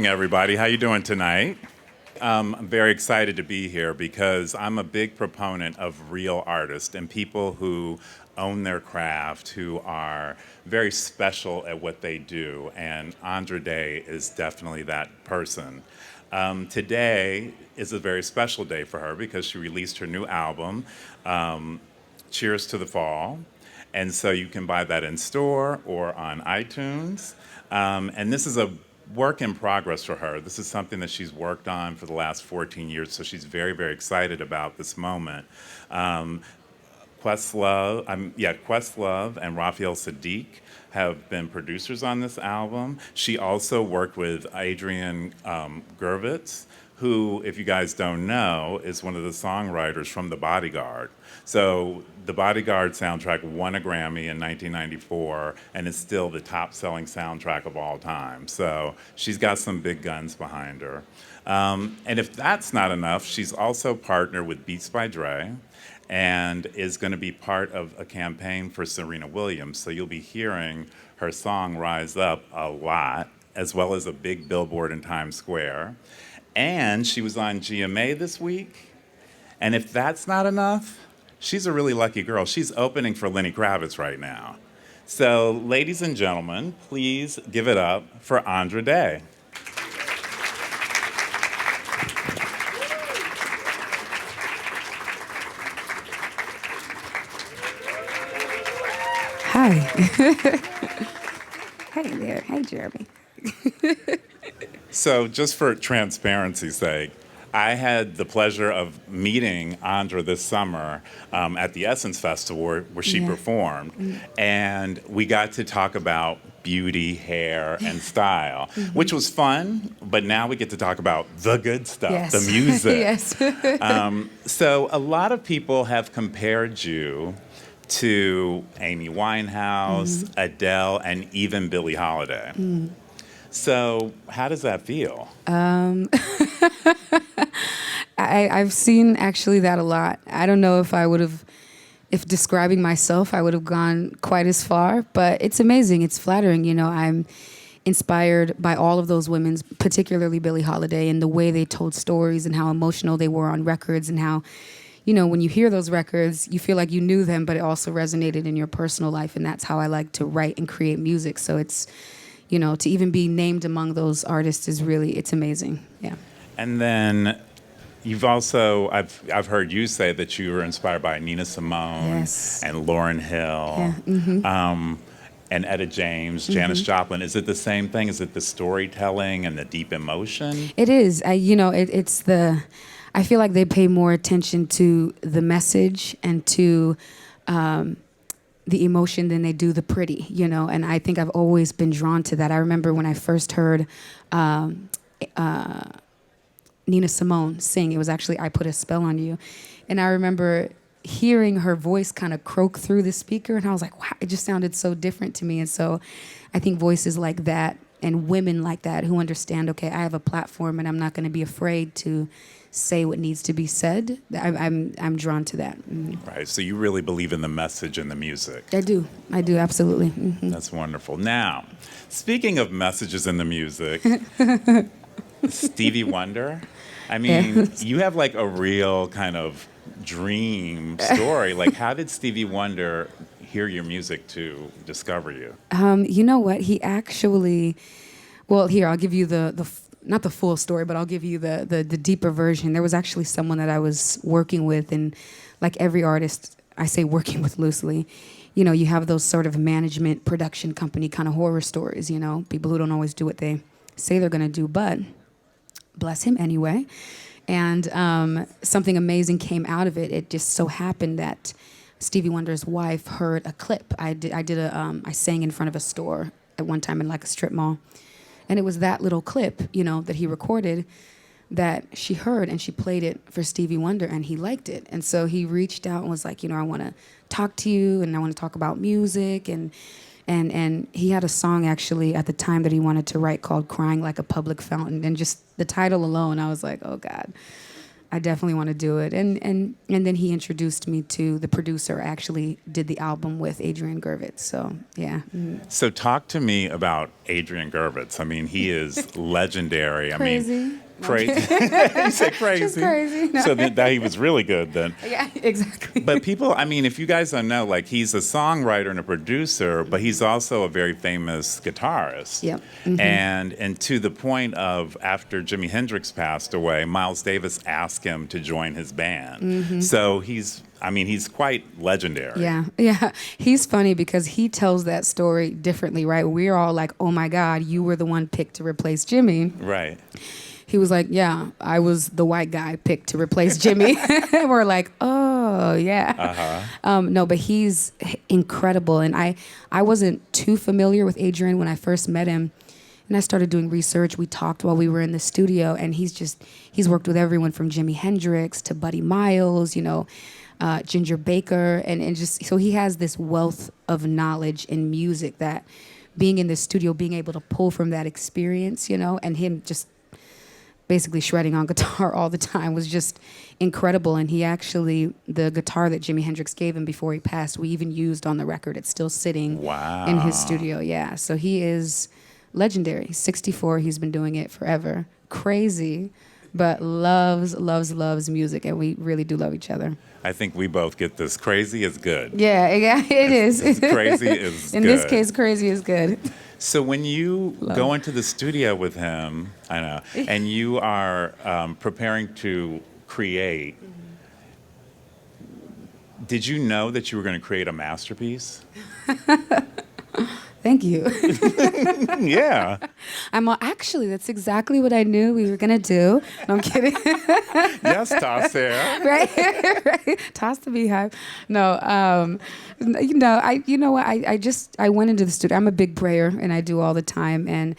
Everybody, how you doing tonight? I'm very excited to be here because I'm a big proponent of real artists and people who own their craft, who are very special at what they do. And Andra Day is definitely that person. Today is a very special day for her because she released her new album, Cheers to the Fall. And so you can buy that in store or on iTunes. And this is a work in progress for her. This is something that she's worked on for the last 14 years, so she's very, very excited about this moment. Questlove and Raphael Sadiq have been producers on this album. She also worked with Adrian Gervitz, who, if you guys don't know, is one of the songwriters from The Bodyguard. So The Bodyguard soundtrack won a Grammy in 1994 and is still the top-selling soundtrack of all time. So she's got some big guns behind her. And if that's not enough, she's also partnered with Beats by Dre and is going to be part of a campaign for Serena Williams. So you'll be hearing her song Rise Up a lot, as well as a big billboard in Times Square. And she was on GMA this week. And if that's not enough, she's a really lucky girl. She's opening for Lenny Kravitz right now. So, ladies and gentlemen, please give it up for Andra Day. Hi. Hey there. Hey, Jeremy. So, just for transparency's sake, I had the pleasure of meeting Andra this summer at the Essence Festival where she performed. And we got to talk about beauty, hair, and style, which was fun. But now we get to talk about the good stuff, the music. Yes. So a lot of people have compared you to Amy Winehouse, Adele, and even Billie Holiday. So how does that feel? I've seen actually that a lot. I don't know if if describing myself, I would have gone quite as far, but it's amazing. It's flattering. You know, I'm inspired by all of those women, particularly Billie Holiday, and the way they told stories and how emotional they were on records and how, you know, when you hear those records, you feel like you knew them, but it also resonated in your personal life. And that's how I like to write and create music. So it's, you know, to even be named among those artists is really, it's amazing. Yeah. And then you've also, I've heard you say that you were inspired by Nina Simone and Lauryn Hill, and Etta James, Janis Joplin. Is it the same thing? Is it the storytelling and the deep emotion? It is. I feel like they pay more attention to the message and to the emotion than they do the pretty, you know, and I think I've always been drawn to that. I remember when I first heard Nina Simone sing, it was actually I Put a Spell on You. And I remember hearing her voice kind of croak through the speaker, and I was like, wow, it just sounded so different to me. And so I think voices like that and women like that who understand, okay, I have a platform and I'm not going to be afraid to say what needs to be said. I'm drawn to that. Right. So you really believe in the message and the music. I do, absolutely. That's wonderful. Now, speaking of messages in the music, Stevie Wonder. I mean, you have like a real kind of dream story. Like, how did Stevie Wonder hear your music to discover you? You know what? He actually, well, here, I'll give you not the full story, but I'll give you the deeper version. There was actually someone that I was working with, and like every artist, I say working with loosely, you know, you have those sort of management, production company kind of horror stories, you know, people who don't always do what they say they're going to do, but bless him anyway. And something amazing came out of it. It just so happened that Stevie Wonder's wife heard a clip. I sang in front of a store at one time in like a strip mall. And it was that little clip, you know, that he recorded that she heard, and she played it for Stevie Wonder, and he liked it. And so he reached out and was like, you know, I want to talk to you, and I want to talk about music. And he had a song actually at the time that he wanted to write called Crying Like a Public Fountain. And just the title alone, I was like, oh God, I definitely want to do it. And then he introduced me to the producer. I actually did the album with Adrian Gervitz. So yeah. So talk to me about Adrian Gervitz. I mean, he is legendary. Crazy. I mean, crazy. You said crazy. Just crazy. No. So that he was really good then. Yeah, exactly. But people, I mean, if you guys don't know, like he's a songwriter and a producer, but he's also a very famous guitarist. Yep. Mm-hmm. And to the point of after Jimi Hendrix passed away, Miles Davis asked him to join his band. Mm-hmm. So he's quite legendary. Yeah. He's funny because he tells that story differently, right? We're all like, oh my God, you were the one picked to replace Jimmy. Right. He was like, yeah, I was the white guy picked to replace Jimmy. We're like, oh, yeah. Uh-huh. No, but he's incredible. And I wasn't too familiar with Adrian when I first met him. And I started doing research. We talked while we were in the studio. And he's worked with everyone from Jimi Hendrix to Buddy Miles, Ginger Baker. And just, so he has this wealth of knowledge in music that being in the studio, being able to pull from that experience, and him just basically shredding on guitar all the time was just incredible. And he actually, the guitar that Jimi Hendrix gave him before he passed, we even used on the record. It's still sitting in his studio. Yeah. So he is legendary. He's 64. He's been doing it forever. Crazy, but loves music. And we really do love each other. I think we both get this. Crazy is good. Yeah, it is. Crazy is in good. this case, crazy is good. So when you go into the studio with him, I know, and you are preparing to create, did you know that you were going to create a masterpiece? Thank you. Yeah. Actually, that's exactly what I knew we were going to do. No, I'm kidding. Yes, toss there. Right. Toss the beehive. No, I went into the studio. I'm a big prayer, and I do all the time. And,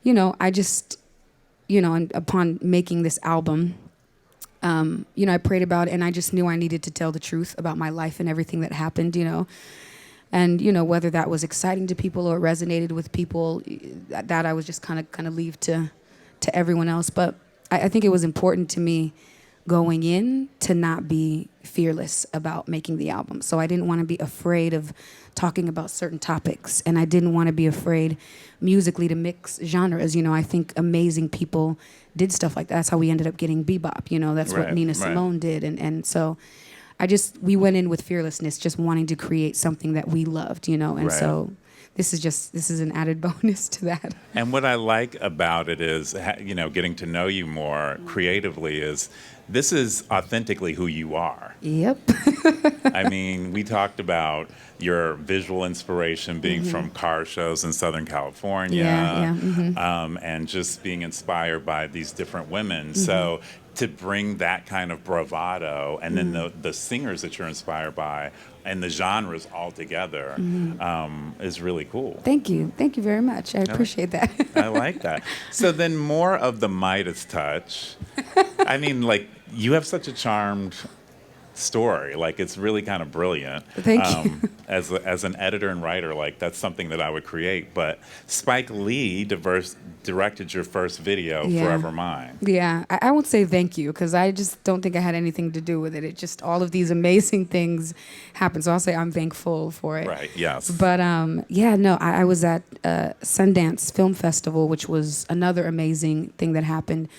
and upon making this album, I prayed about it, and I just knew I needed to tell the truth about my life and everything that happened, And, whether that was exciting to people or resonated with people, that I was just kind of leave to everyone else. But I think it was important to me going in to not be fearless about making the album. So I didn't want to be afraid of talking about certain topics. And I didn't want to be afraid musically to mix genres. I think amazing people did stuff like that. That's how we ended up getting bebop. That's what Nina Simone did. And so we went in with fearlessness, just wanting to create something that we loved, and so this is an added bonus to that. And what I like about it is, getting to know you more creatively is this is authentically who you are. Yep. I mean, we talked about your visual inspiration being from car shows in Southern California, and just being inspired by these different women. So to bring that kind of bravado and then the singers that you're inspired by and the genres all together is really cool. Thank you very much. I appreciate that. I like that. So then more of the Midas touch. I mean, like, you have such a charmed story. Like, it's really kind of brilliant. Thank you. As an editor and writer, like, that's something that I would create. But Spike Lee directed your first video, Forever Mine. Yeah, I won't say thank you because I just don't think I had anything to do with it. It just, all of these amazing things happened. So I'll say I'm thankful for it. Right, yes. But I was at Sundance Film Festival, which was another amazing thing that happened.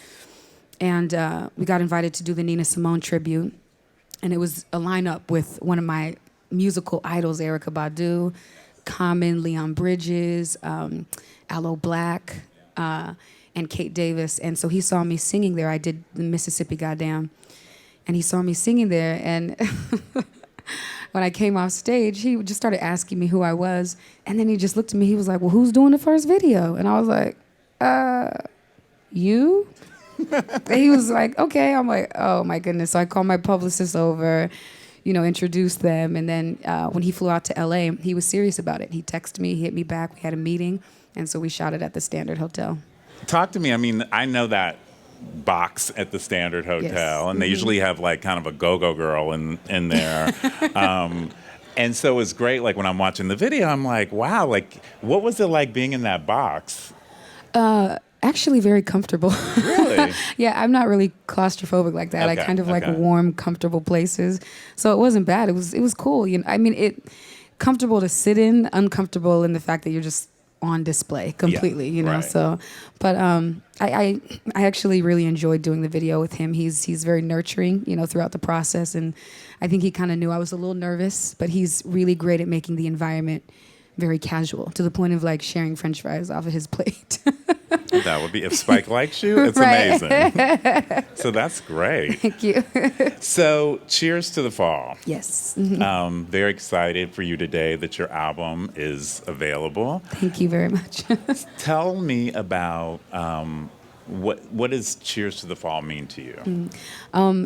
And we got invited to do the Nina Simone tribute. And it was a lineup with one of my musical idols, Erykah Badu, Common, Leon Bridges, Aloe Black, and Kate Davis. And so he saw me singing there. I did the Mississippi Goddamn. And he saw me singing there. And when I came off stage, he just started asking me who I was. And then he just looked at me. He was like, well, who's doing the first video? And I was like, you? And he was like, okay. I'm like, oh my goodness. So I called my publicist over, introduced them. And then when he flew out to LA, he was serious about it. He texted me, he hit me back. We had a meeting. And so we shot it at the Standard Hotel. Talk to me. I mean, I know that box at the Standard Hotel, and they usually have like kind of a go-go girl in there. And so it's great. Like when I'm watching the video, I'm like, wow, like what was it like being in that box? Actually, very comfortable. Really? Yeah, I'm not really claustrophobic like that. I Okay, kind of like okay. warm, comfortable places. So it wasn't bad. It was cool. I mean, it comfortable to sit in, uncomfortable in the fact that you're just on display completely. right. So, but I actually really enjoyed doing the video with him. He's very nurturing, throughout the process, and I think he kind of knew I was a little nervous, but he's really great at making the environment very casual to the point of like sharing French fries off of his plate. That would be, if Spike likes you, it's Right. amazing. So that's great. Thank you. So cheers to the fall. Yes. Very excited for you today that your album is available. Thank you very much. Tell me about what does Cheers to the Fall mean to you?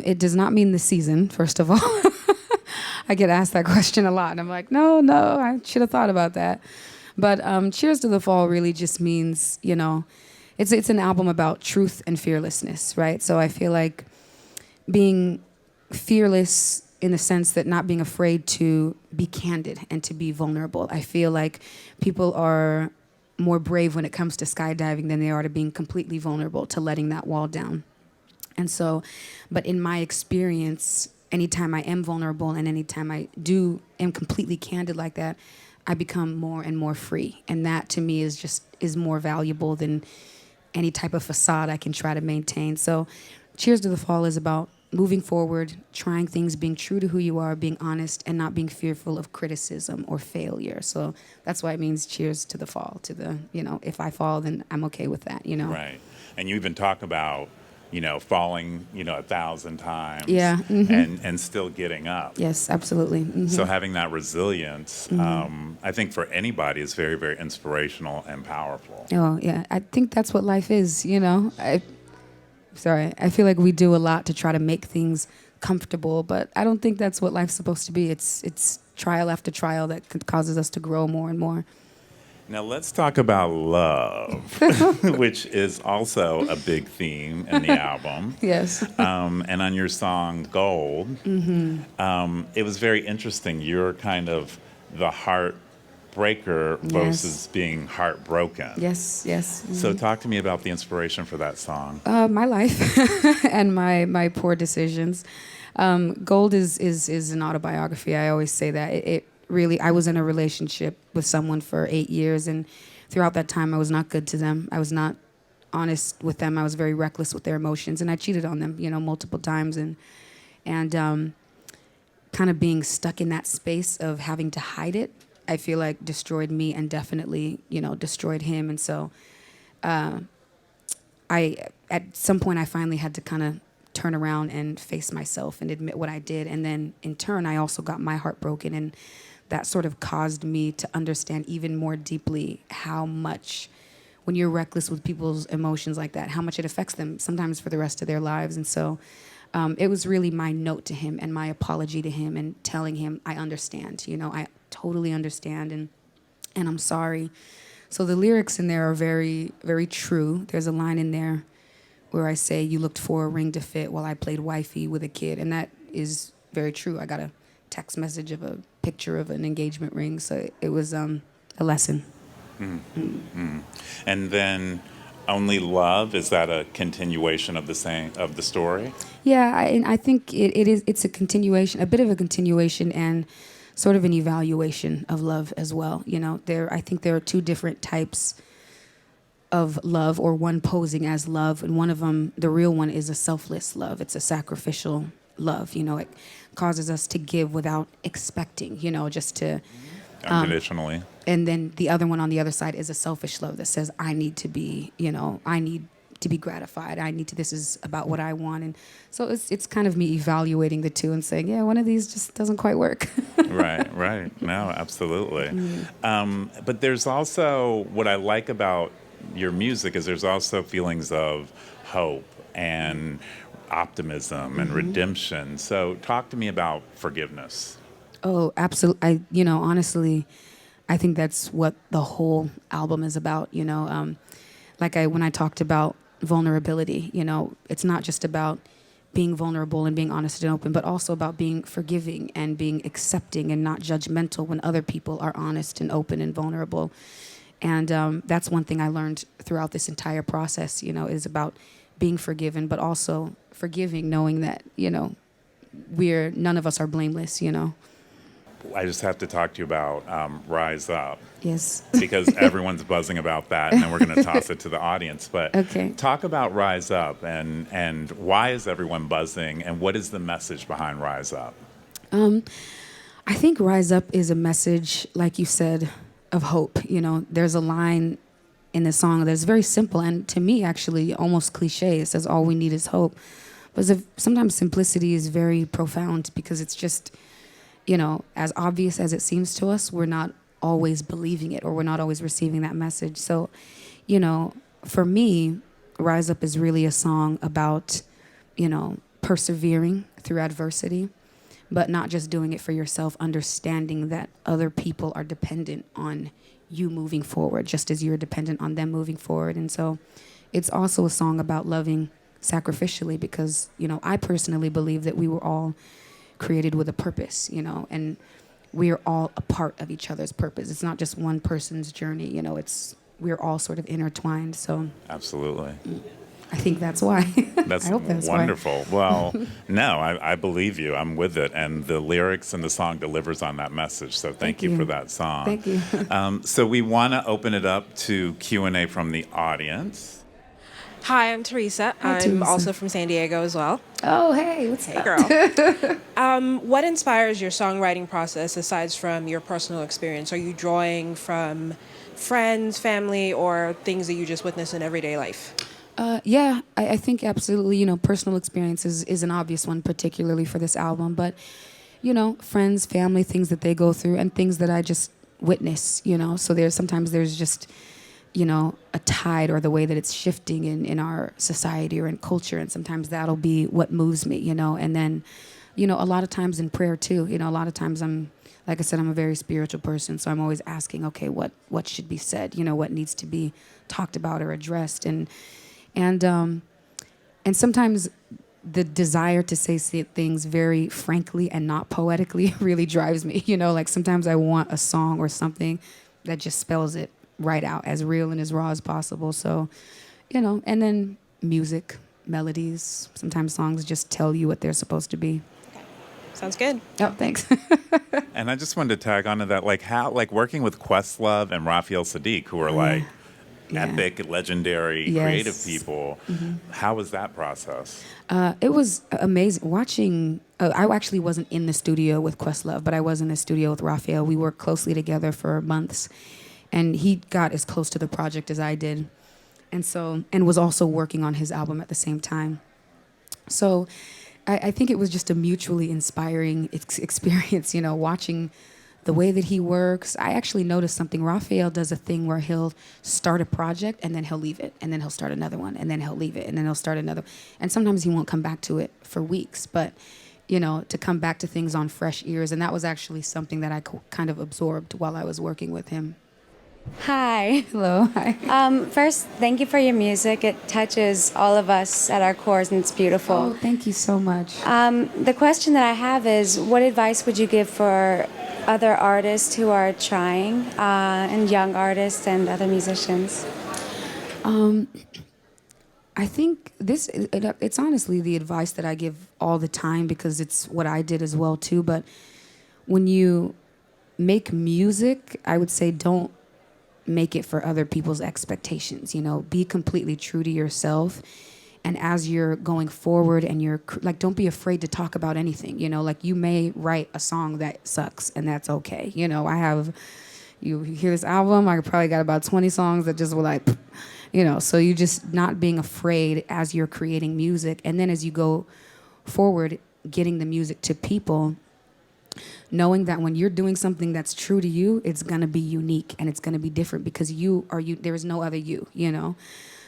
It does not mean the season, first of all. I get asked that question a lot, and I'm like, no, I should have thought about that. But Cheers to the Fall really just means, it's an album about truth and fearlessness, right? So I feel like being fearless in the sense that not being afraid to be candid and to be vulnerable. I feel like people are more brave when it comes to skydiving than they are to being completely vulnerable, to letting that wall down. And so, but in my experience, anytime I am vulnerable and anytime am completely candid like that, I become more and more free. And that to me is more valuable than any type of facade I can try to maintain. So Cheers to the Fall is about moving forward, trying things, being true to who you are, being honest, and not being fearful of criticism or failure. So that's why it means cheers to the fall, to the, if I fall, then I'm okay with that, Right. And you even talk about, falling, 1,000 times. Yeah. And still getting up. Yes, absolutely. So having that resilience, I think for anybody is very, very inspirational and powerful. Oh, yeah. I think that's what life is, I feel like we do a lot to try to make things comfortable, but I don't think that's what life's supposed to be. It's trial after trial that causes us to grow more and more. Now let's talk about love, which is also a big theme in the album. Yes. And on your song Gold, it was very interesting. You're kind of the heartbreaker versus being heartbroken. Yes. So talk to me about the inspiration for that song. My life and my poor decisions. Gold is an autobiography. I always say that. It really, I was in a relationship with someone for 8 years, and throughout that time I was not good to them. I was not honest with them. I was very reckless with their emotions, and I cheated on them, multiple times, and kind of being stuck in that space of having to hide it, I feel like destroyed me and definitely, destroyed him. And so at some point I finally had to kind of turn around and face myself and admit what I did. And then in turn, I also got my heart broken, and that sort of caused me to understand even more deeply how much, when you're reckless with people's emotions like that, how much it affects them sometimes for the rest of their lives. And so it was really my note to him and my apology to him and telling him, I understand, I totally understand, and I'm sorry. So the lyrics in there are very, very true. There's a line in there where I say, you looked for a ring to fit while I played wifey with a kid. And that is very true. I got a text message of a picture of an engagement ring. So it was a lesson. And then Only Love, is that a continuation of the story? Yeah, I think it's a continuation, a bit of a continuation, and sort of an evaluation of love as well. I think there are two different types of love, or one posing as love, and one of them, the real one, is a selfless love. It's a sacrificial love. It causes us to give without expecting, just to Unconditionally. and then the other one on the other side is a selfish love that says, I need to be gratified. This is about what I want. And so it's kind of me evaluating the two and saying, yeah, one of these just doesn't quite work. Right. No, absolutely. But there's also, what I like about your music is there's also feelings of hope and optimism and redemption. So talk to me about forgiveness. Oh, absolutely. Honestly, I think that's what the whole album is about. When I talked about vulnerability, it's not just about being vulnerable and being honest and open, but also about being forgiving and being accepting and not judgmental when other people are honest and open and vulnerable. And that's one thing I learned throughout this entire process, is about being forgiven, but also forgiving, knowing that, none of us are blameless. I just have to talk to you about Rise Up. Yes. Because everyone's buzzing about that, and then we're going to toss it to the audience. But Okay. talk about Rise Up, and why is everyone buzzing, and what is the message behind Rise Up? I think Rise Up is a message, like you said, of hope. There's a line in the song that's very simple, and to me, actually, almost cliche. It says, all we need is hope. But sometimes simplicity is very profound because it's just, as obvious as it seems to us, we're not always believing it, or we're not always receiving that message. So, for me, Rise Up is really a song about, persevering through adversity, but not just doing it for yourself, understanding that other people are dependent on you moving forward, just as you're dependent on them moving forward. And so it's also a song about loving sacrificially because, I personally believe that we were all created with a purpose, and we are all a part of each other's purpose. It's not just one person's journey, we're all sort of intertwined. So Absolutely. I think that's why. That's I hope that's wonderful. Well, no, I believe you. I'm with it. And the lyrics and the song delivers on that message. So thank you for that song. Thank you. So we want to open it up to Q&A from the audience. Hi, I'm Teresa. Hi, I'm Teresa. also from San Diego as well. Oh, hey, what's Hey, up? girl. What inspires your songwriting process aside from your personal experience? Are you drawing from friends, family, or things that you just witness in everyday life? Yeah, I think absolutely, personal experience is an obvious one, particularly for this album. But, friends, family, things that they go through and things that I just witness, So there's just, a tide or the way that it's shifting in our society or in culture. And sometimes that'll be what moves me, And then, a lot of times in prayer too, a lot of times like I said, I'm a very spiritual person. So I'm always asking, okay, what should be said? What needs to be talked about or addressed? And sometimes the desire to say things very frankly and not poetically really drives me. Like sometimes I want a song or something that just spells it right out, as real and as raw as possible. So, and then music, melodies. Sometimes songs just tell you what they're supposed to be. Sounds good. Oh, thanks. And I just wanted to tag onto that, like working with Questlove and Raphael Sadiq, who are Yeah. epic, legendary, Yes. creative people. How was that process? It was amazing watching. I actually wasn't in the studio with Questlove, but I was in the studio with Raphael. We worked closely together for months, and he got as close to the project as I did, and was also working on his album at the same time. So, I think it was just a mutually inspiring experience. Watching the way that he works. I actually noticed something. Raphael does a thing where he'll start a project and then he'll leave it, and then he'll start another one, and then he'll leave it, and then he'll start another. And sometimes he won't come back to it for weeks, but to come back to things on fresh ears. And that was actually something that I kind of absorbed while I was working with him. Hi. Hello. Hi. First, thank you for your music. It touches all of us at our cores, and it's beautiful. Oh, thank you so much. The question that I have is, what advice would you give for other artists who are trying, and young artists and other musicians? I think it's honestly the advice that I give all the time because it's what I did as well too. But when you make music, I would say don't make it for other people's expectations. Be completely true to yourself. And as you're going forward and don't be afraid to talk about anything, like you may write a song that sucks and that's okay. You hear this album, I probably got about 20 songs that just were like, so you just not being afraid as you're creating music. And then as you go forward, getting the music to people, knowing that when you're doing something that's true to you, it's going to be unique and it's going to be different because there is no other you.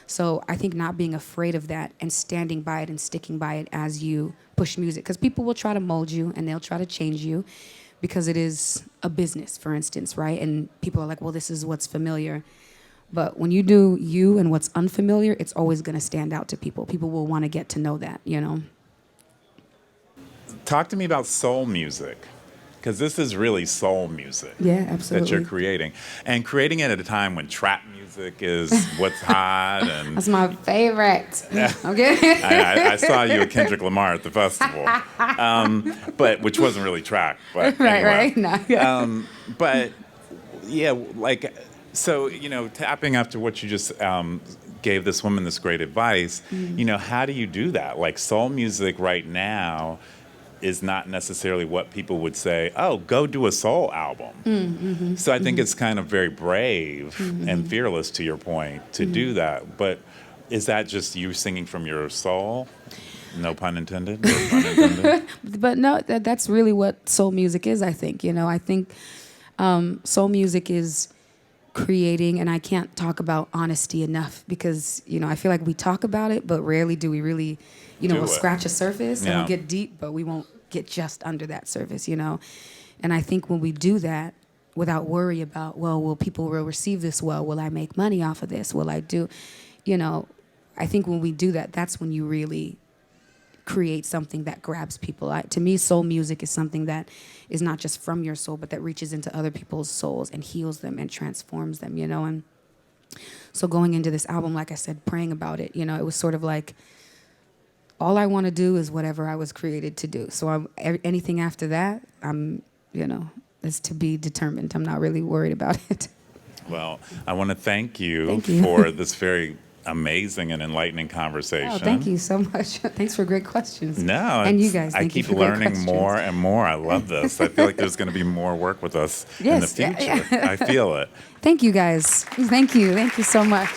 So I think not being afraid of that and standing by it and sticking by it as you push music. Because people will try to mold you and they'll try to change you because it is a business, for instance, right? And people are like, well, this is what's familiar. But when you do you and what's unfamiliar, it's always going to stand out to people. People will want to get to know that, Talk to me about soul music. because this is really soul music. Yeah, That absolutely. you're creating, and creating it at a time when trap music is what's hot, and That's my favorite. Okay. I saw you at Kendrick Lamar at the festival, but which wasn't really track, but Right, anyway. right. No. But yeah, like, so, tapping after what you just gave this woman this great advice, how do you do that? Like, soul music right now is not necessarily what people would say, oh, go do a soul album. So I think it's kind of very brave and fearless, to your point, to do that. But is that just you singing from your soul? No pun intended. No pun intended. But no, that's really what soul music is, I think. I think soul music is creating, and I can't talk about honesty enough because, I feel like we talk about it, but rarely do we really, we'll it. scratch a surface and Yeah. we'll get deep, but we won't get just under that surface, And I think when we do that without worry about, well, will people will receive this well? Will I make money off of this? Will I do, I think when we do that, that's when you really create something that grabs people. To me, soul music is something that is not just from your soul, but that reaches into other people's souls and heals them and transforms them, And so going into this album, like I said, praying about it, it was sort of like, all I want to do is whatever I was created to do. So anything after that, is to be determined. I'm not really worried about it. Well, I want to thank you, Thank you. for this very amazing and enlightening conversation. Oh, thank you so much. Thanks for great questions. No, And you it's- guys, I thank you keep for great learning questions. more and more. I love this. I feel like there's going to be more work with us in the Yes, yeah, future. yeah. I feel it. Thank you guys. Thank you. Thank you so much.